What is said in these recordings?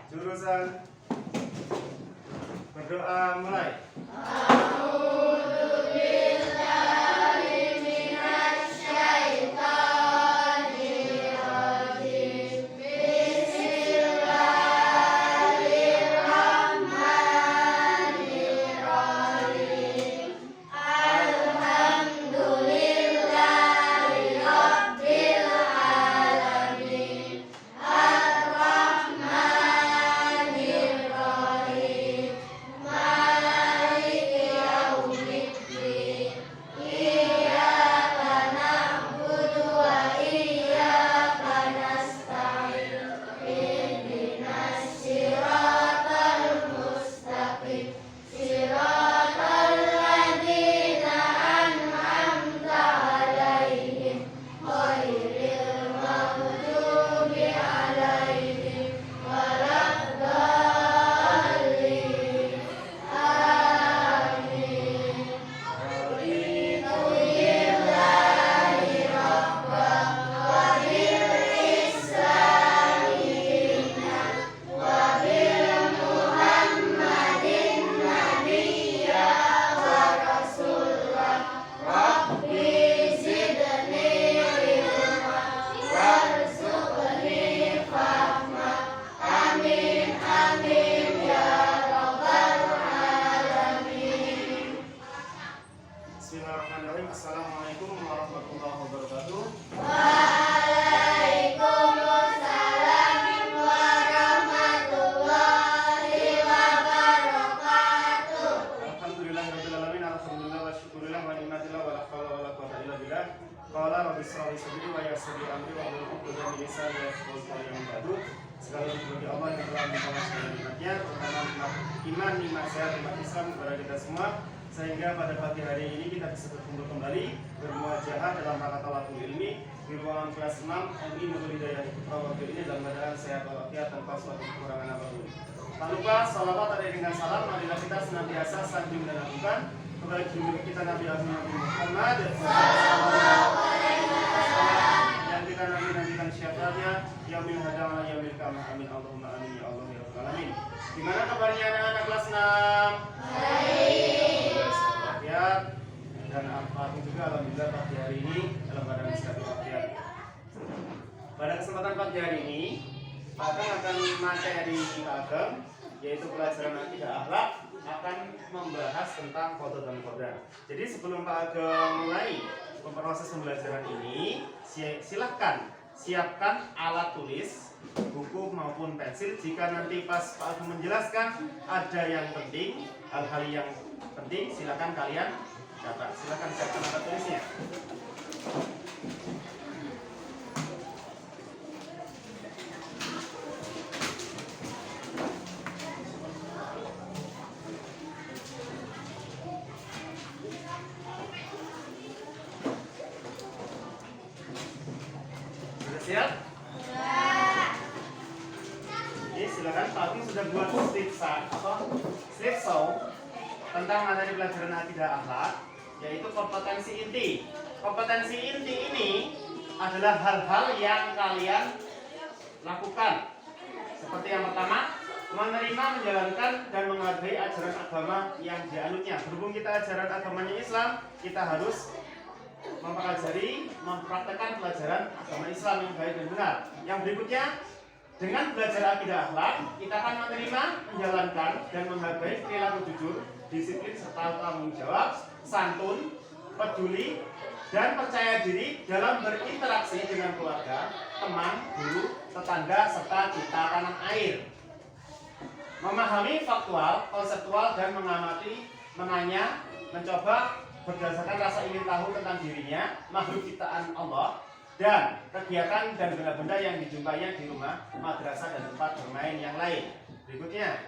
Jurusan berdoa mulai. Bismillahirrahmanirrahim. Assalamualaikum warahmatullahi wabarakatuh. Waalaikumsalam warahmatullahi wabarakatuh. Alhamdulillahirabbil alamin. Alhamdulillah wa syukurillah wa ni'matillah wa la haula wa la quwwata illa billah. Qala rabbi shrah li sadri wa yassir li amri wa hlul 'uqdatam min lisani yafqahu qawli. Segala puji bagi Allah yang telah memberikan segala nikmatnya, terutama nikmat iman, nikmat sehat, nikmat Islam kepada kita semua, sehingga pada pagi hari ini kita bisa berkumpul kembali bermuajahah dalam rangka talabul ilmi di ruangan kelas 6 MI Nurul Hidayah Putra waktu ini dalam keadaan sehat walafiat tanpa suatu kekurangan apapun. Tak lupa salawat ada dengan salam, marilah kita senantiasa sanjung dan agungan kepada junjungan kita Nabi Muhammad yang kita nantikan syafaatnya yaumil hadamah yaumil qiyamah. Amin Allahumma amin ya Allah ya rabbal alamin. Gimana kabarnya anak-anak kelas 6? Baik. Dan Al-Fatih juga alhamdulillah pagi hari ini dalam keadaan sehat walafiat. Pada kesempatan pagi hari ini Pak Ageng akan materi Pak Ageng yaitu pelajaran akidah akhlak akan membahas tentang qadha dan qadar. Jadi sebelum Pak Ageng mulai proses pembelajaran ini, silahkan siapkan alat tulis, buku maupun pensil. Jika nanti pas Pak Ageng menjelaskan ada yang penting, hal-hal yang penting, silakan kalian catat. Silakan siapkan alat tulisnya. Sudah siap? Oke, silakan. Pak Ageng sudah buat slideshow tentang materi pelajaran akidah akhlak, yaitu kompetensi inti. Kompetensi inti ini adalah hal-hal yang kalian lakukan. Seperti yang pertama, menerima, menjalankan, dan menghargai ajaran agama yang dianutnya. Berhubung kita ajaran agamanya Islam, kita harus mempelajari, mempraktekkan pelajaran agama Islam yang baik dan benar. Yang berikutnya, dengan belajar akidah akhlak, kita akan menerima, menjalankan, dan menghargai perilaku jujur, disiplin serta tanggung jawab, santun, peduli, dan percaya diri dalam berinteraksi dengan keluarga, teman, guru, tetangga, serta cipta tanah air. Memahami faktual, konseptual, dan mengamati, menanya, mencoba berdasarkan rasa ingin tahu tentang dirinya, makhluk ciptaan Allah, dan kegiatan dan benda-benda yang dijumpainya di rumah, madrasah, dan tempat bermain yang lain. Berikutnya,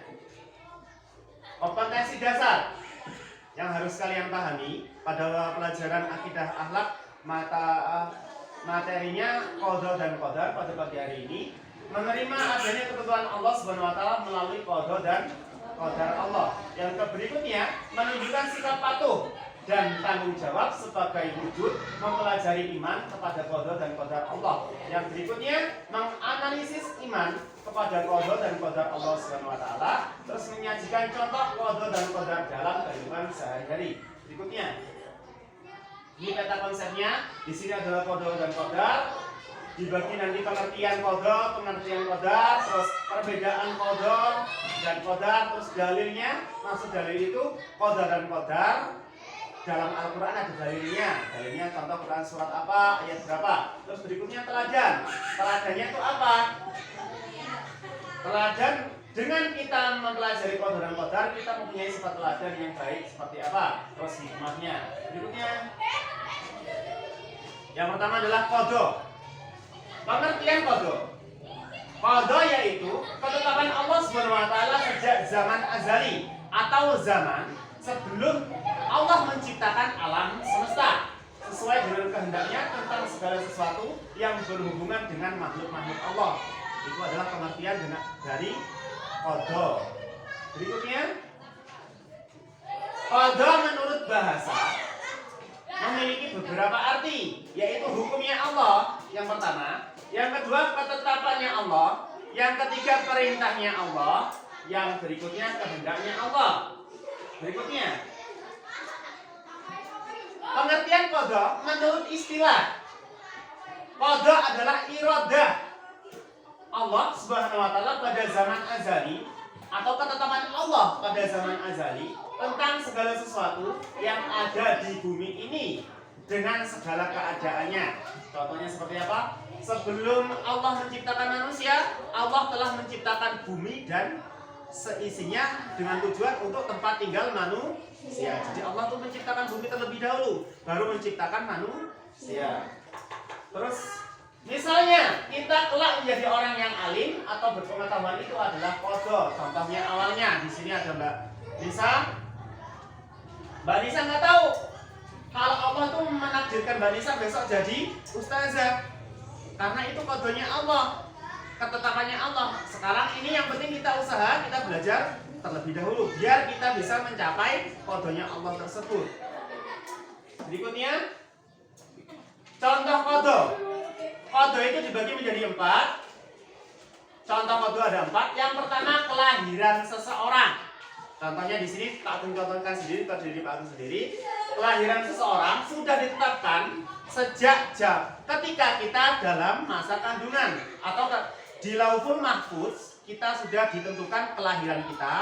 kompetensi dasar yang harus kalian pahami pada pelajaran akidah akhlak materinya qadha dan qadar pada pagi hari ini. Menerima adanya ketentuan Allah Subhanahu wa taala melalui qadha dan qadar Allah. Yang berikutnya, menunjukkan sikap patuh dan tanggung jawab sebagai wujud mempelajari iman kepada qadha dan qadar Allah. Yang berikutnya, menganalisis iman kepada qada dan qadar Allah Subhanahu wa taala, terus menyajikan contoh qada dan qadar dalam kehidupan sehari-hari. Berikutnya, ini peta konsepnya. Di sini adalah qada dan qadar. Dibagi nanti pengertian qada, pengertian qadar, terus perbedaan qada dan qadar, terus dalilnya. Maksud dalil itu qada dan qadar. Dalam Al-Quran ada dalilnya. Dalilnya contoh Quran surat apa, ayat berapa. Terus berikutnya teladan. Teladannya itu apa? Teladan, dengan kita mempelajari qada dan qadar, kita mempunyai sifat teladan yang baik seperti apa? Terus hikmahnya. Berikutnya, yang pertama adalah qada. Pengertian qada. Qada yaitu ketetapan Allah Subhanahu wa taala sejak zaman azali atau zaman sebelum Allah menciptakan alam semesta sesuai dengan kehendaknya tentang segala sesuatu yang berhubungan dengan makhluk-makhluk Allah. Itu adalah pengertian dari qada. Berikutnya, qada menurut bahasa memiliki beberapa arti, yaitu hukumnya Allah yang pertama, yang kedua ketetapannya Allah, yang ketiga perintahnya Allah, yang berikutnya kehendaknya Allah. Berikutnya, pengertian qada menurut istilah. Qada adalah iradah Allah Subhanahu wa taala pada zaman azali atau ketetapan Allah pada zaman azali tentang segala sesuatu yang ada di bumi ini dengan segala keadaannya. Contohnya seperti apa? Sebelum Allah menciptakan manusia, Allah telah menciptakan bumi dan seisinya dengan tujuan untuk tempat tinggal manusia. Jadi Allah tuh menciptakan bumi terlebih dahulu, baru menciptakan manusia. Terus misalnya kita kelak menjadi orang yang alim atau berpengetahuan, itu adalah qada. Contohnya awalnya di sini ada Mbak Nisa. Mbak Nisa nggak tahu kalau Allah tuh menakdirkan Mbak Nisa besok jadi ustazah, karena itu qadanya Allah, ketetapannya Allah. Sekarang ini yang penting kita usaha, kita belajar terlebih dahulu biar kita bisa mencapai qadanya Allah tersebut. Berikutnya, contoh qada. Qada itu dibagi menjadi 4. Contoh qada ada 4. Yang pertama, kelahiran seseorang. Contohnya di sini tak Agung contohkan sendiri, terdiri Pak Agung sendiri. Kelahiran seseorang sudah ditetapkan sejak ketika kita dalam masa kandungan atau di Lauhul Mahfuz kita sudah ditentukan kelahiran kita,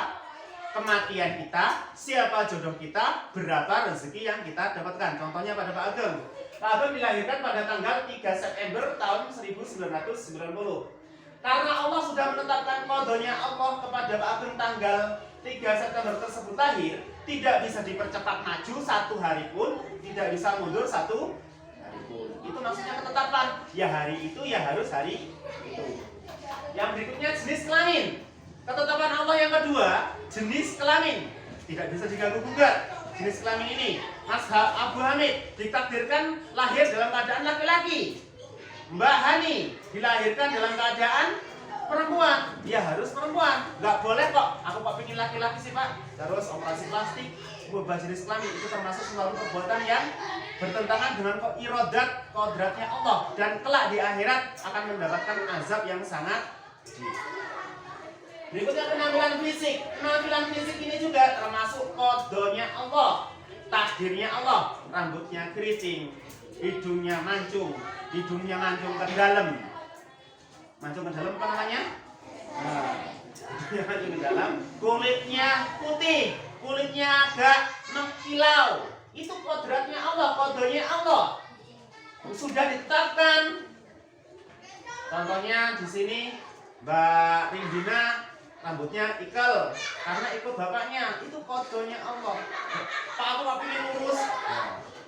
kematian kita, siapa jodoh kita, berapa rezeki yang kita dapatkan. Contohnya pada Pak Ageng. Pak Ageng dilahirkan pada tanggal 3 September tahun 1990. Karena Allah sudah menetapkan qadanya Allah kepada Pak Ageng tanggal 3 September tersebut lahir, tidak bisa dipercepat maju 1 hari pun, tidak bisa mundur 1 hari pun. Itu maksudnya ketetapan. Ya hari itu, ya harus hari itu. Yang berikutnya jenis kelamin. Ketetapan Allah yang kedua, jenis kelamin tidak bisa diganggu gugat. Jenis kelamin ini, Mas Abu Hamid ditakdirkan lahir dalam keadaan laki-laki. Mbak Hani dilahirkan dalam keadaan perempuan, ya harus perempuan. Nggak boleh kok, aku kok pingin laki-laki sih Pak, terus operasi plastik. Berubah jenis kelamin itu termasuk suatu perbuatan yang bertentangan dengan iradat kodratnya Allah, dan kelak di akhirat akan mendapatkan azab yang sangat pedih. Berikutnya penampilan fisik. Penampilan fisik ini juga termasuk qadanya Allah, takdirnya Allah. Rambutnya keriting, hidungnya mancung ke dalam. Mancung ke dalam apa namanya? Nah, hidungnya mancung ke dalam. Kulitnya putih, kulitnya agak mengkilau. Itu kodratnya Allah, qadanya Allah. Sudah ditetapkan. Contohnya di sini Mbak Rindina rambutnya ikal karena ikut bapaknya, itu qadanya Allah. Pak aku mau pilih lurus,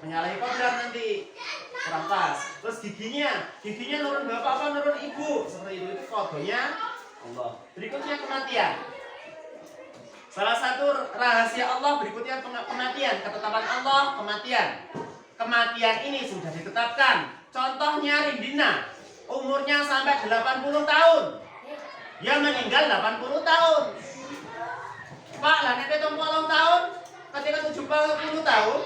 menyalahi kodrat nanti kurang pas. Terus giginya nurun bapak apa nurun ibu, seperti itu qadanya Allah. Berikutnya kematian. Salah satu rahasia Allah berikutnya kematian, ketetapan Allah kematian. Kematian ini sudah ditetapkan. Contohnya Rindina, umurnya sampai 80 tahun. Dia meninggal 80 tahun. Pak, lah nek 70 tahun, ketika 70 tahun,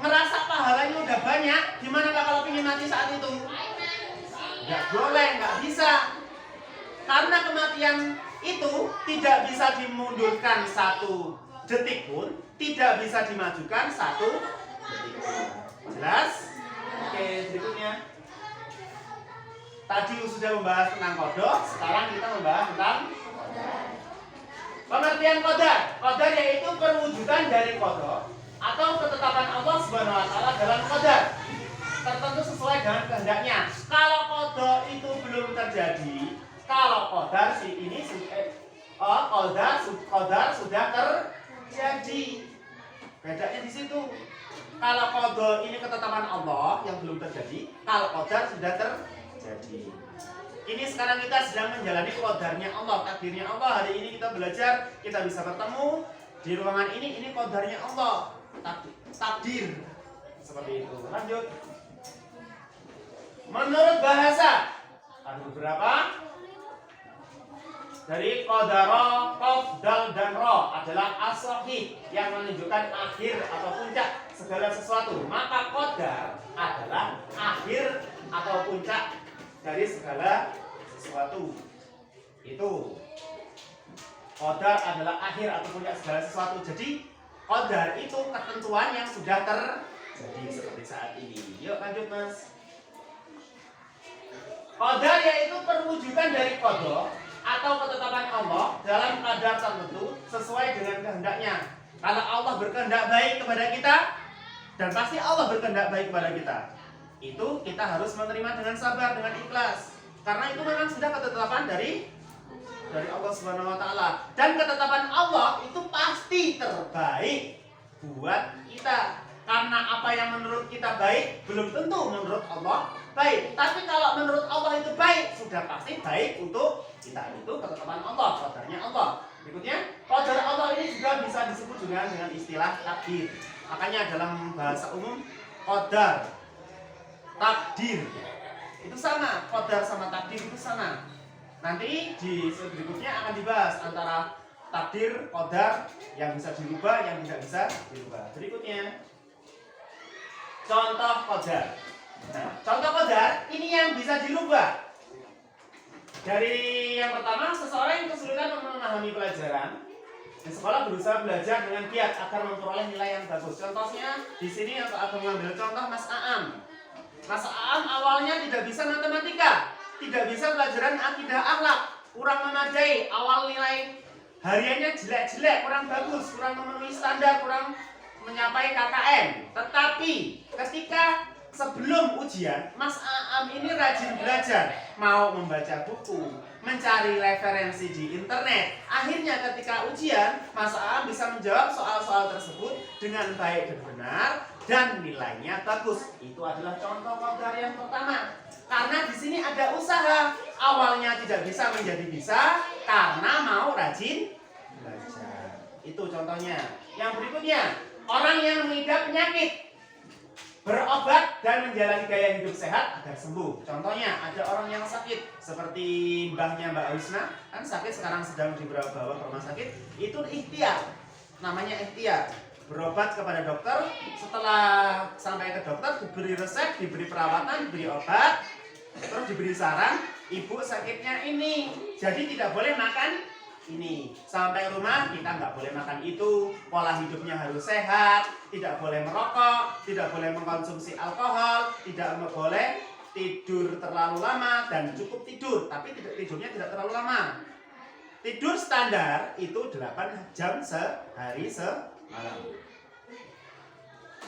ngerasa pahalanya udah banyak, gimana Pak kalau ingin mati saat itu? Nggak boleh, nggak bisa. Karena kematian itu tidak bisa dimundurkan 1 detik pun, tidak bisa dimajukan 1 detik pun. Jelas? Oke, berikutnya. Tadi sudah membahas tentang kodok, sekarang kita membahas tentang pengertian qadar. Qadar yaitu perwujudan dari kodok atau ketetapan Allah Subhanahu wa taala dalam qadar. Tertentu sesuai dengan kehendaknya. Kalau kodok itu belum terjadi, kalau qadar qadar sudah terjadi. Bedanya di situ. Kalau qadar ini ketetapan Allah yang belum terjadi, kalau qadar sudah terjadi. Ini sekarang kita sedang menjalani qadarnya Allah, takdirnya Allah. Hari ini kita belajar, kita bisa bertemu di ruangan ini qadarnya Allah. Takdir. Seperti itu. Lanjut. Menurut bahasa ada beberapa. Dari qadara, qaf, dal, dan ro adalah as-sahih yang menunjukkan akhir atau puncak segala sesuatu. Maka qadar adalah akhir atau puncak dari segala sesuatu. Itu qadar adalah akhir atau puncak segala sesuatu. Jadi qadar itu ketentuan yang sudah terjadi seperti saat ini. Yuk lanjut Mas. Qadar yaitu perwujudan dari qada atau ketetapan Allah dalam kadar tertentu sesuai dengan kehendaknya. Kalau Allah berkehendak baik kepada kita, dan pasti Allah berkehendak baik kepada kita, itu kita harus menerima dengan sabar, dengan ikhlas. Karena itu memang sudah ketetapan dari Allah Subhanahu wa taala. Dan ketetapan Allah itu pasti terbaik buat kita. Karena apa yang menurut kita baik belum tentu menurut Allah baik. Tapi kalau menurut Allah itu baik, sudah pasti baik untuk kita. Itu ketetapan Allah, qadarnya Allah. Berikutnya, qadar Allah ini juga bisa disebut juga dengan istilah takdir. Makanya dalam bahasa umum qadar, takdir itu sama, qadar sama takdir itu sama. Nanti di berikutnya akan dibahas antara takdir, qadar yang bisa dirubah, yang tidak bisa dirubah. Berikutnya, contoh qadar. Nah, contoh qadar ini yang bisa dirubah. Dari yang pertama, seseorang yang kesulitan memahami pelajaran di sekolah berusaha belajar dengan giat agar memperoleh nilai yang bagus. Contohnya di sini aku mengambil contoh Mas Aam. Mas Aam awalnya tidak bisa matematika, tidak bisa pelajaran akidah akhlak, kurang memadai, awal nilai hariannya jelek-jelek, kurang bagus, kurang memenuhi standar, kurang mencapai KKM. Tetapi ketika sebelum ujian, Mas Aam ini rajin belajar, mau membaca buku, mencari referensi di internet. Akhirnya ketika ujian, Mas Aam bisa menjawab soal-soal tersebut dengan baik dan benar dan nilainya bagus. Itu adalah contoh qadar yang pertama. Karena di sini ada usaha. Awalnya tidak bisa menjadi bisa karena mau rajin belajar. Itu contohnya. Yang berikutnya, orang yang mengidap penyakit berobat dan menjalani gaya hidup sehat agar sembuh. Contohnya ada orang yang sakit seperti mbahnya Mbak Wisna, kan sakit sekarang sedang dibawa ke rumah sakit. Itu ikhtiar, namanya ikhtiar. Berobat kepada dokter, setelah sampai ke dokter diberi resep, diberi perawatan, diberi obat, terus diberi saran, ibu sakitnya ini, jadi tidak boleh makan ini. Sampai rumah kita nggak boleh makan itu, pola hidupnya harus sehat, tidak boleh merokok, tidak boleh mengkonsumsi alkohol, tidak boleh tidur terlalu lama dan cukup tidur, tapi tidurnya tidak terlalu lama. Tidur standar itu 8 jam sehari semalam.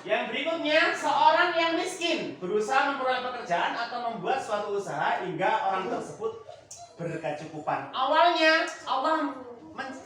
Yang berikutnya, seorang yang miskin berusaha memperoleh pekerjaan atau membuat suatu usaha hingga orang tersebut berkecukupan. Awalnya Allah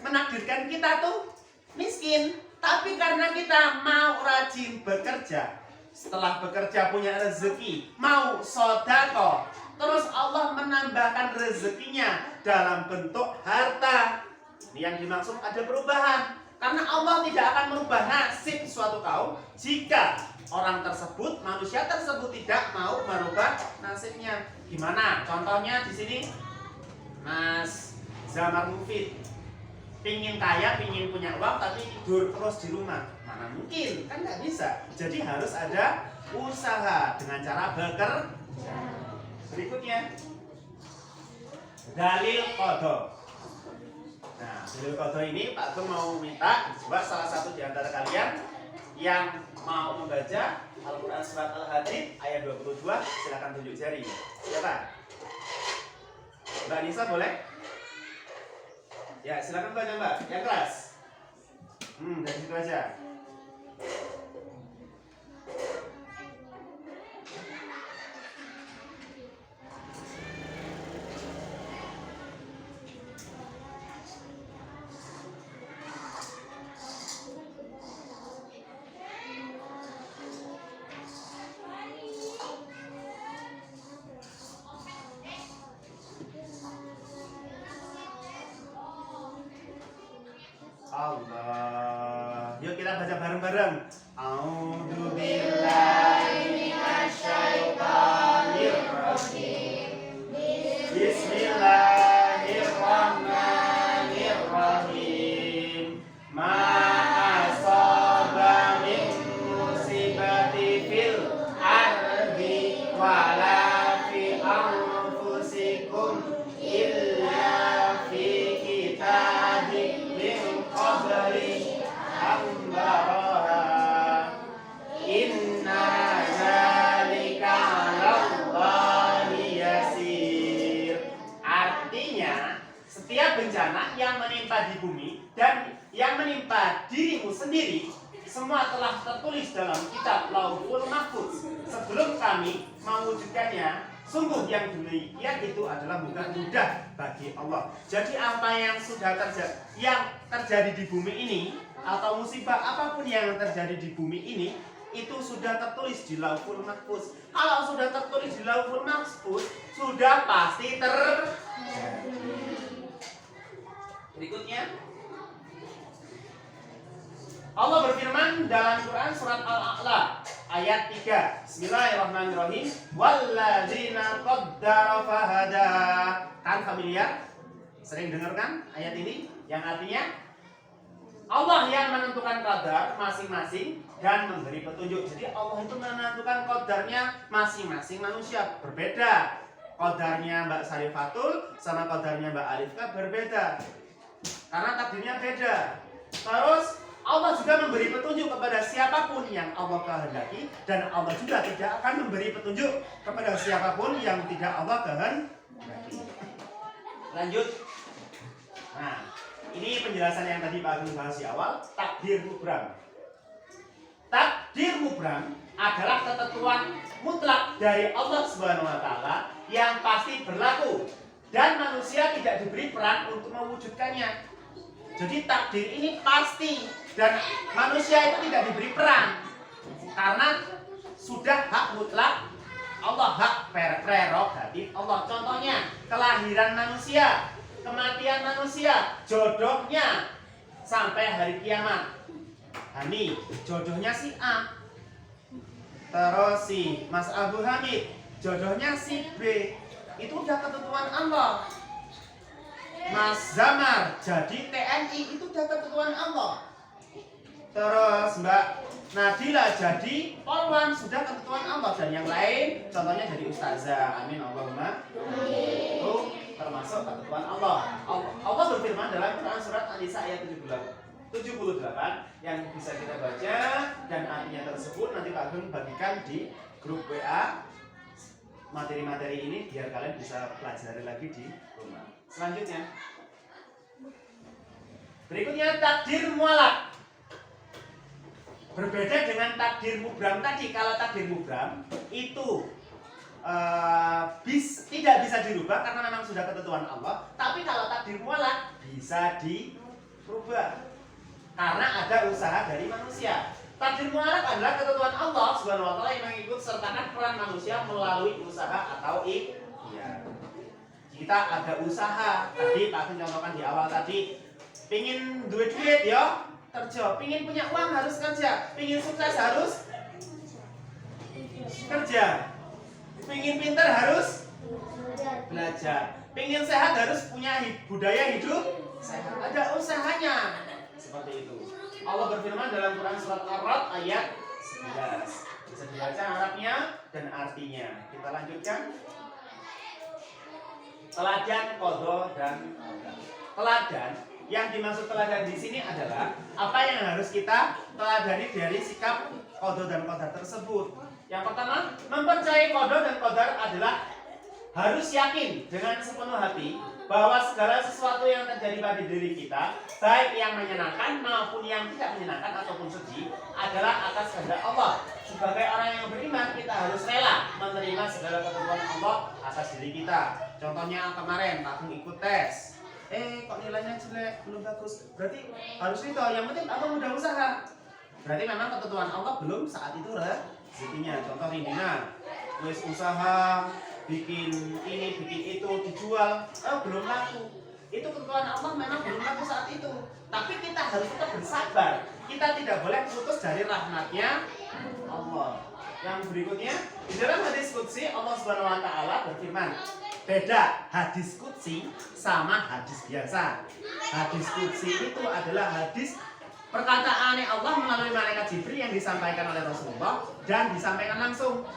menakdirkan kita tuh miskin, tapi karena kita mau rajin bekerja, setelah bekerja punya rezeki, mau sedekah, terus Allah menambahkan rezekinya dalam bentuk harta. Ini yang dimaksud ada perubahan. Karena Allah tidak akan merubah nasib suatu kaum jika orang tersebut, manusia tersebut tidak mau merubah nasibnya. Gimana? Contohnya di sini Mas Zamar Mufid pingin kaya, pingin punya uang, tapi tidur terus di rumah. Mana mungkin? Kan nggak bisa. Jadi harus ada usaha dengan cara bekerja. Berikutnya, dalil qadha. Nah, dalil qadha ini Pak Agung mau minta coba salah satu di antara kalian yang mau membaca Al-Quran Surat Al-Hadid ayat 22, silakan tunjuk jari. Siapa? Mbak Nisa boleh? Ya, silakan baca Mbak, yang keras. Dari situ aja. Allah. Yuk kita baca bareng-bareng. A'udzu billahi minasyaitonir rajim. Bismillahirrahmanirrahim. Ma asaba min musibati fil ardi wala fi anfusikum illa fi kitabim qabli ambaraha inna zalika 'alallahi yasir. Artinya, setiap bencana yang menimpa di bumi dan yang menimpa dirimu sendiri semua telah tertulis dalam kitab Lauhul Mahfuz sebelum kami mewujudkannya. Sungguh yang demikian itu adalah bukan mudah bagi Allah. Jadi apa yang sudah terjadi di bumi ini atau musibah apapun yang terjadi di bumi ini itu sudah tertulis di Lauhul Mahfuz. Kalau sudah tertulis di Lauhul Mahfuz sudah pasti terjadi. Berikutnya Allah berfirman dalam Quran surat Al-A'la ayat 3. Bismillahirrahmanirrahim. Walladzina qaddara fahada. Kan familiar? Sering dengar kan ayat ini? Yang artinya Allah yang menentukan qadar masing-masing dan memberi petunjuk. Jadi Allah itu menentukan qadarnya masing-masing manusia berbeda. Qadarnya Mbak Sarifatul sama qadarnya Mbak Alifka berbeda. Karena takdirnya beda. Terus Allah juga memberi petunjuk kepada siapapun yang Allah kehendaki dan Allah juga tidak akan memberi petunjuk kepada siapapun yang tidak Allah kehendaki. Lanjut. Nah, ini penjelasan yang tadi Pak Agung bahas di awal, takdir mubram. Takdir mubram adalah ketentuan mutlak dari Allah Subhanahu wa taala yang pasti berlaku dan manusia tidak diberi peran untuk mewujudkannya. Jadi takdir ini pasti dan manusia itu tidak diberi peran karena sudah hak mutlak Allah, hak prerogatif Allah. Contohnya kelahiran manusia, kematian manusia, jodohnya sampai hari kiamat. Hani, jodohnya si A. Terus si Mas Abu Hamid, jodohnya si B. Itu udah ketentuan Allah. Mas Zamar jadi TNI, itu udah ketentuan Allah. Terus Mbak Nadila jadi polwan, sudah ketentuan Allah. Dan yang lain contohnya jadi ustazah. Amin Allahumma. Itu termasuk ketentuan Allah. Allah berfirman dalam Quran surat An-Nisa ayat 78 yang bisa kita baca dan artinya tersebut nanti Pak Agung bagikan di grup WA materi-materi ini biar kalian bisa pelajari lagi di rumah. Selanjutnya, berikutnya takdir mualak. Berbeda dengan takdir mubram tadi. Kalau takdir mubram itu tidak bisa dirubah karena memang sudah ketentuan Allah. Tapi kalau takdir mualak bisa dirubah karena ada usaha dari manusia. Takdir mualak adalah ketentuan Allah Subhanahu wa taala yang mengikut sertakan peran manusia melalui usaha atau ikhtiar. Kita ada usaha, tadi Pak Agung contohkan di awal tadi, pingin duit ya kerja, pingin punya uang harus kerja, pingin sukses harus kerja, pingin pintar harus belajar, pingin sehat harus punya budaya hidup sehat, ada usahanya. Seperti itu Allah berfirman dalam Quran surat Ar-Ra'd ayat 11. Bisa dibaca Arabnya dan artinya. Kita lanjutkan. Teladan, qadha, dan qadar. Teladan, yang dimaksud teladan di sini adalah apa yang harus kita teladani dari sikap qadha dan qadar tersebut. Yang pertama, mempercayai qadha dan qadar adalah harus yakin dengan sepenuh hati bahwa segala sesuatu yang terjadi pada diri kita, baik yang menyenangkan maupun yang tidak menyenangkan ataupun sedih, adalah atas kehendak Allah. Sebagai orang yang beriman, kita harus rela menerima segala ketentuan Allah atas diri kita. Contohnya kemarin aku ikut tes, kok nilainya jelek, belum bagus. Berarti harus itu, yang penting aku udah usaha. Berarti memang ketentuan Allah belum saat itu rezekinya. Contoh Rindina, wis usaha bikin ini, bikin itu, dijual, belum laku. Itu ketentuan Allah memang belum laku saat itu. Tapi kita harus tetap bersabar. Kita tidak boleh putus dari rahmatnya Allah. Yang berikutnya, di dalam hadis qudsi Allah Subhanahu wa taala berfirman. Beda hadis qudsi sama hadis biasa. Hadis qudsi itu adalah hadis perkataan Allah melalui malaikat Jibril yang disampaikan oleh Rasulullah dan disampaikan langsung.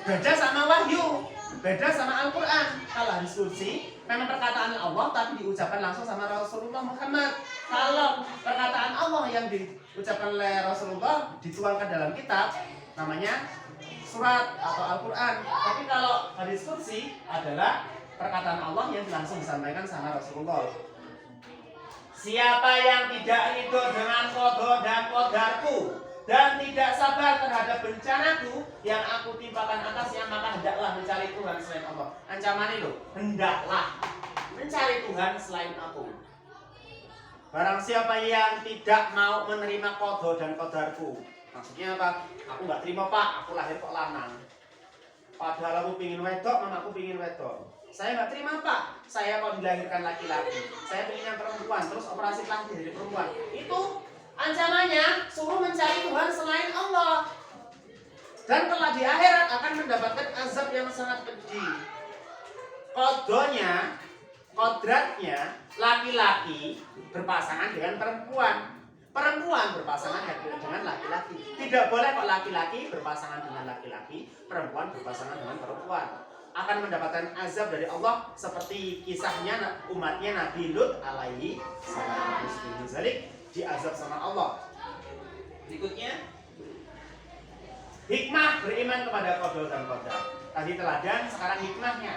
Beda sama wahyu, beda sama Al-Quran. Kalau hadis qudsi memang perkataan Allah tapi diucapkan langsung sama Rasulullah Muhammad. Kalau perkataan Allah yang diucapkan oleh Rasulullah dituangkan dalam kitab, namanya surat atau Al-Quran. Tapi kalau hadis qudsi adalah perkataan Allah yang langsung disampaikan sama Rasulullah. Siapa yang tidak ridho dengan qadha dan qadarku dan tidak sabar terhadap bencanaku yang aku timpakan atasnya, maka hendaklah mencari Tuhan selain Allah. Ancaman itu, hendaklah mencari Tuhan selain aku. Barang siapa yang tidak mau menerima qadha dan qadarku, maksudnya apa? Aku nggak terima pak, aku lahir kok lanang. Padahal aku pingin wedok, mamaku pingin wedok. Saya nggak terima pak, saya kok dilahirkan laki-laki. Saya pengennya perempuan, terus operasi kelamin jadi perempuan. Itu ancamannya suruh mencari Tuhan selain Allah. Dan kelak di akhirat akan mendapatkan azab yang sangat pedih. Qadhanya, kodratnya, laki-laki berpasangan dengan perempuan. Perempuan berpasangan dengan laki-laki. Tidak boleh kok laki-laki berpasangan dengan laki-laki, perempuan berpasangan dengan perempuan. Akan mendapatkan azab dari Allah seperti kisahnya umatnya Nabi Lut alaihi salam. Jadi diazab sama Allah. Berikutnya, hikmah beriman kepada qadha dan qadar. Tadi teladan, sekarang hikmahnya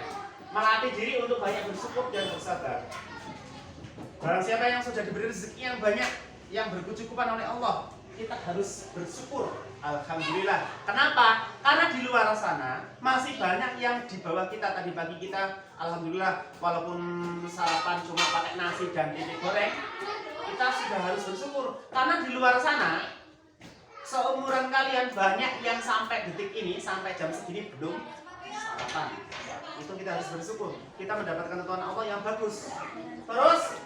melatih diri untuk banyak bersyukur dan bersabar. Barang siapa yang sudah diberi rezeki yang banyak, yang berkecukupan oleh Allah, kita harus bersyukur. Alhamdulillah. Kenapa? Karena di luar sana masih banyak yang di bawah kita. Tadi pagi kita, alhamdulillah, walaupun sarapan cuma pakai nasi dan tempe goreng, kita sudah harus bersyukur. Karena di luar sana, seumuran kalian banyak yang sampai detik ini, sampai jam segini belum sarapan. Itu kita harus bersyukur. Kita mendapatkan ketentuan Allah yang bagus. Terus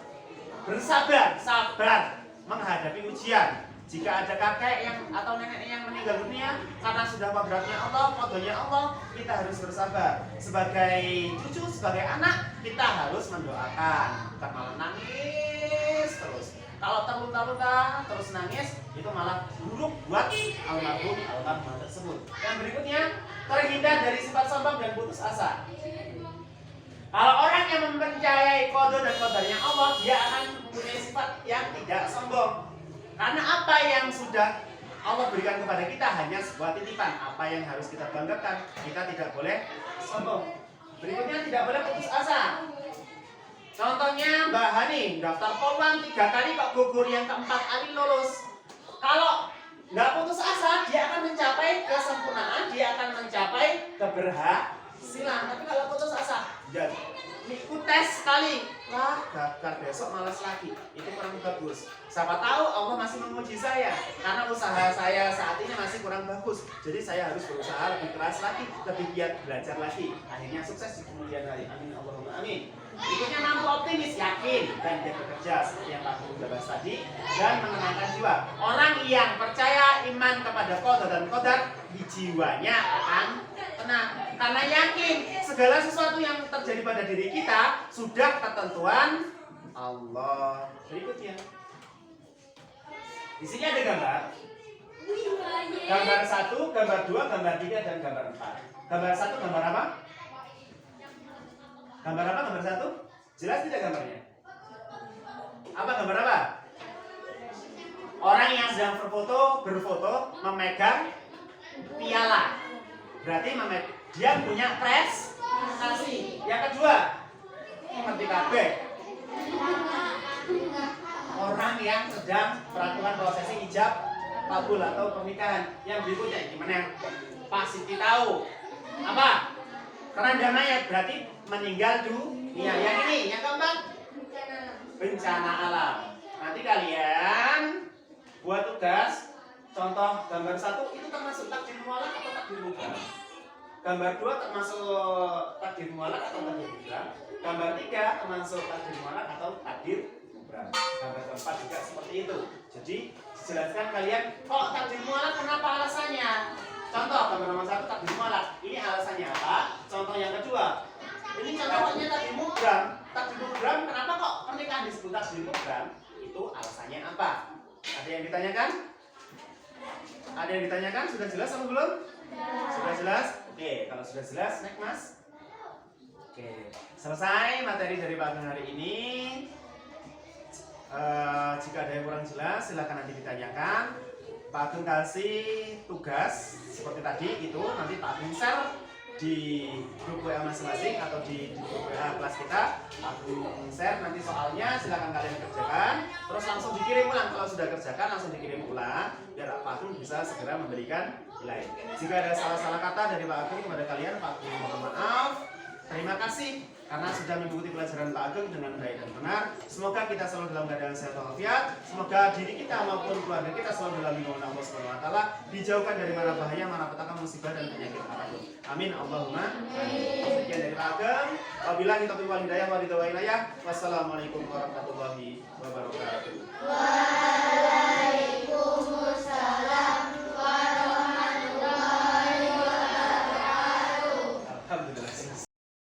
bersabar, sabar menghadapi ujian. Jika ada kakek yang atau nenek yang meninggal dunia karena sudah kodratnya Allah, qadhanya Allah, kita harus bersabar. Sebagai cucu, sebagai anak, kita harus mendoakan, bukan malah nangis terus. Kalau terlunta-lunta terus nangis, itu malah buruk buat almarhum tersebut. Yang berikutnya, terhindar dari sifat sombong dan putus asa. Kalau orang yang mempercayai qadha dan qadarnya Allah, dia akan mempunyai sifat yang tidak sombong. Karena apa yang sudah Allah berikan kepada kita hanya sebuah titipan. Apa yang harus kita banggakan, kita tidak boleh sombong. Berikutnya, tidak boleh putus asa. Contohnya Mbak Hani, daftar poluan 3 kali kok gugur, yang keempat kali lulus. Kalau nggak putus asa, dia akan mencapai kesempurnaan, dia akan mencapai keberhasilan. Tapi kalau putus asa, ikut tes sekali, lah gagal, besok malas lagi, itu kurang bagus. Siapa tahu Allah masih menguji saya karena usaha saya saat ini masih kurang bagus. Jadi saya harus berusaha lebih keras lagi, lebih giat belajar lagi. Akhirnya sukses di kemudian hari. Amin Allahumma amin. Berikutnya, mampu optimis, yakin dan dia bekerja seperti yang Pak Guru bahas tadi dan menenangkan jiwa. Orang yang percaya iman kepada qadha dan qadar, di jiwanya akan tenang karena yakin segala sesuatu yang terjadi pada diri kita sudah ketentuan Allah. Berikutnya, di sini ada gambar. Gambar 1, gambar 2, gambar 3 dan gambar 4. Gambar 1 gambar apa? Gambar apa gambar 1? Jelas tidak gambarnya? Apa gambar apa? Orang yang sedang berfoto memegang piala. Berarti dia punya prestasi. Yang kedua, ngerti kabeh. Orang yang sedang melakukan prosesi ijab kabul atau pernikahan. Yang berikutnya gimana? Pak Siti tahu. Apa? Keranda mayat berarti meninggal dunia. Yang ini, yang keempat, bencana alam. Nanti kalian buat tugas. Contoh gambar 1 itu termasuk takdir mualaf atau takdir mubham? Gambar 2 termasuk takdir mualaf atau takdir mubham? Gambar 3 termasuk takdir mualaf atau takdir mubham? Gambar keempat juga seperti itu. Jadi jelaskan kalian, kalau takdir mualaf kenapa alasannya? Contoh gambar nomor 1 takdir mualaf. Ini alasannya apa? Contoh yang kedua. Ini contohnya takdir mubham. Takdir mubham kenapa kok pernikahan disebut takdir mubham? Itu alasannya apa? Ada yang ditanyakan? Ada yang ditanyakan? Sudah jelas atau belum? Sudah jelas? Oke, kalau sudah jelas, next Mas. Oke, selesai materi dari Pak Ageng hari ini. Jika ada yang kurang jelas, silakan nanti ditanyakan. Pak Ageng kasih tugas seperti tadi itu, nanti Pak Ageng share di grup WA masing-masing atau di grup WA kelas kita. Aku share nanti soalnya, silakan kalian kerjakan. Terus langsung dikirim ulang. Kalau sudah kerjakan langsung dikirim ulang biar Pak Ageng bisa segera memberikan nilai. Jika ada salah-salah kata dari Pak Ageng kepada kalian, Pak Ageng mohon maaf. Terima kasih karena sudah mengikuti pelajaran Pak Ageng dengan baik dan benar. Semoga kita selalu dalam keadaan sehat walafiat. Semoga diri kita maupun keluarga kita selalu dalam lindungan Allah Subhanahu wa taala, dijauhkan dari mana bahaya, mana petaka, musibah dan penyakit apapun. Amin Allahumma amin. Sekian dari Pak Ageng. Wabillahi taufiq wal hidayah wa ridha wa inayah. Wassalamualaikum warahmatullahi wabarakatuh.